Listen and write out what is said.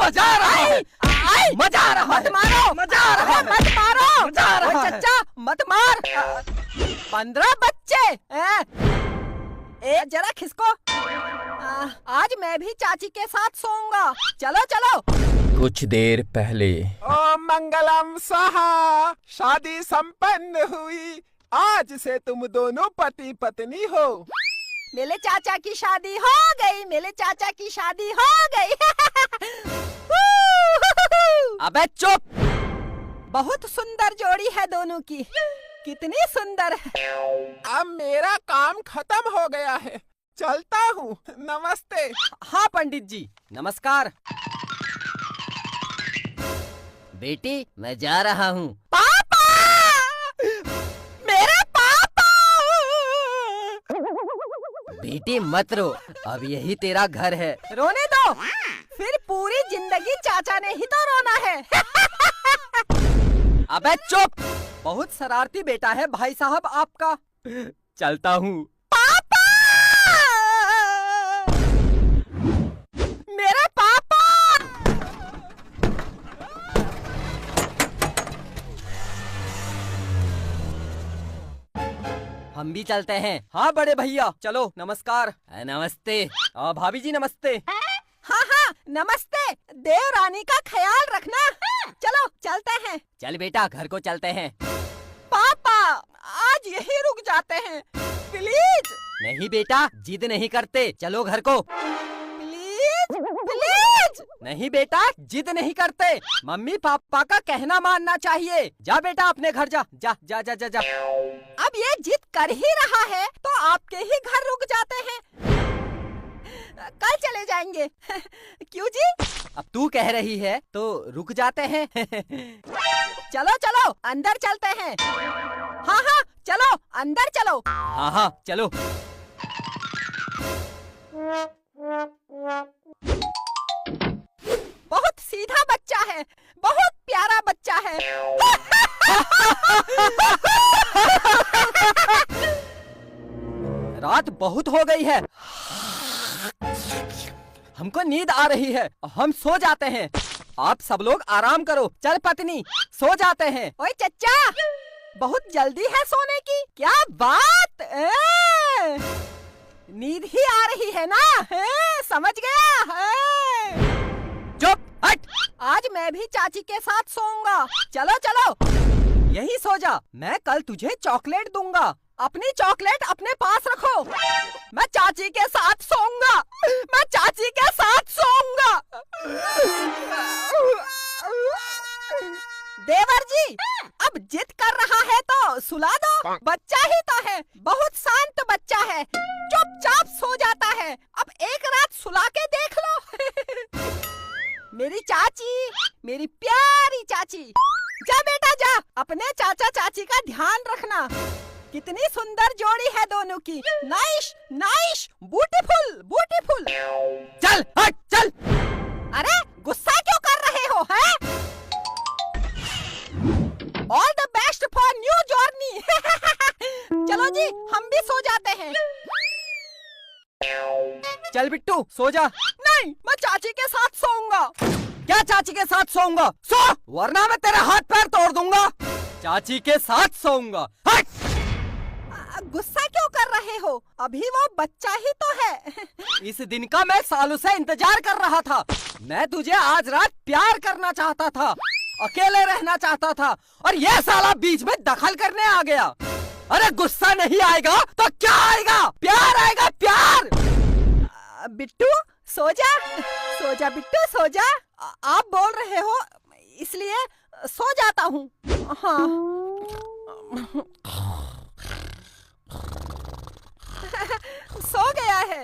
मजा आ रहा है, मजा आ रहा है, मत मारो, मजा आ रहा है, मत मारो, मजा आ रहा है। चचा मत मार। 15 बच्चे जरा खिसको। आज मैं भी चाची के साथ सोऊंगा। चलो चलो। कुछ देर पहले। ओम मंगलम स्वाहा। शादी संपन्न हुई। आज से तुम दोनों पति पत्नी हो। मेरे चाचा की शादी हो गई, मेरे चाचा की शादी हो गई। अबे चुप। बहुत सुंदर जोड़ी है दोनों की, कितनी सुंदर है। अब मेरा काम खत्म हो गया है, चलता हूँ। नमस्ते। हाँ पंडित जी, नमस्कार। बेटी मैं जा रहा हूँ। पापा, मेरे पापा। बेटी मत रो, अब यही तेरा घर है। रोने दो, फिर पूरी जिंदगी चाचा ने ही तो रोना है। अबे चुप। बहुत शरारती बेटा है भाई साहब आपका। चलता हूँ। पापा, मेरे पापा। हम भी चलते हैं। हाँ बड़े भैया चलो। नमस्कार। नमस्ते। भाभी जी नमस्ते। हाँ हाँ नमस्ते। देव रानी का ख्याल रखना। चलो चलते हैं। चल बेटा घर को चलते हैं। पापा आज यही रुक जाते हैं प्लीज। नहीं बेटा जिद नहीं करते, चलो घर को। Please please. नहीं बेटा जिद नहीं करते, मम्मी पापा का कहना मानना चाहिए। जा बेटा अपने घर जा जा जा जा जा, जा। अब ये जिद कर ही रहा है तो आपके ही घर रुक जाते हैं। कल चले जाएंगे। क्यों जी? अब तू कह रही है तो रुक जाते हैं। चलो चलो अंदर चलते हैं। हाँ हाँ चलो अंदर चलो। हाँ हाँ चलो। बहुत सीधा बच्चा है, बहुत प्यारा बच्चा है। रात बहुत हो गई है, हमको नींद आ रही है, हम सो जाते हैं। आप सब लोग आराम करो। चल पत्नी सो जाते हैं। ओए चच्चा, बहुत जल्दी है सोने की। क्या बात, नींद ही आ रही है ना? समझ गया। चुप हट। आज मैं भी चाची के साथ सोऊंगा। चलो चलो। यही सो जा, मैं कल तुझे चॉकलेट दूंगा। अपनी चॉकलेट अपने पास रखो। मैं चाची के साथ सोऊंगा, मैं चाची के साथ सोऊंगा। देवर जी, अब जिद कर रहा है तो सुला दो। बच्चा ही तो है, बहुत शांत बच्चा है, चुपचाप सो जाता है। अब एक रात सुला के देख लो। मेरी चाची, मेरी प्यारी चाची। जा बेटा जा, अपने चाचा चाची का ध्यान रखना। कितनी सुंदर जोड़ी है दोनों की। Nice nice, beautiful beautiful. चल हट चल। अरे गुस्सा क्यों कर रहे हो? है all the best for new journey. चलो जी हम भी सो जाते हैं। चल बिट्टू सो जा। नहीं, मैं चाची के साथ सोऊंगा। क्या चाची के साथ सोऊंगा? सो, वरना मैं तेरा हाथ पैर तोड़ दूंगा। चाची के साथ सोऊंगा। हट। गुस्सा क्यों कर रहे हो? अभी वो बच्चा ही तो है। इस दिन का मैं सालों से इंतजार कर रहा था। मैं तुझे आज रात प्यार करना चाहता था, अकेले रहना चाहता था, और ये साला बीच में दखल करने आ गया। अरे गुस्सा नहीं आएगा तो क्या आएगा? प्यार आएगा, प्यार। बिट्टू सो जा, सो जा बिट्टू सो जा। आप बोल रहे हो इसलिए सो जाता हूँ। हाँ। सो गया है।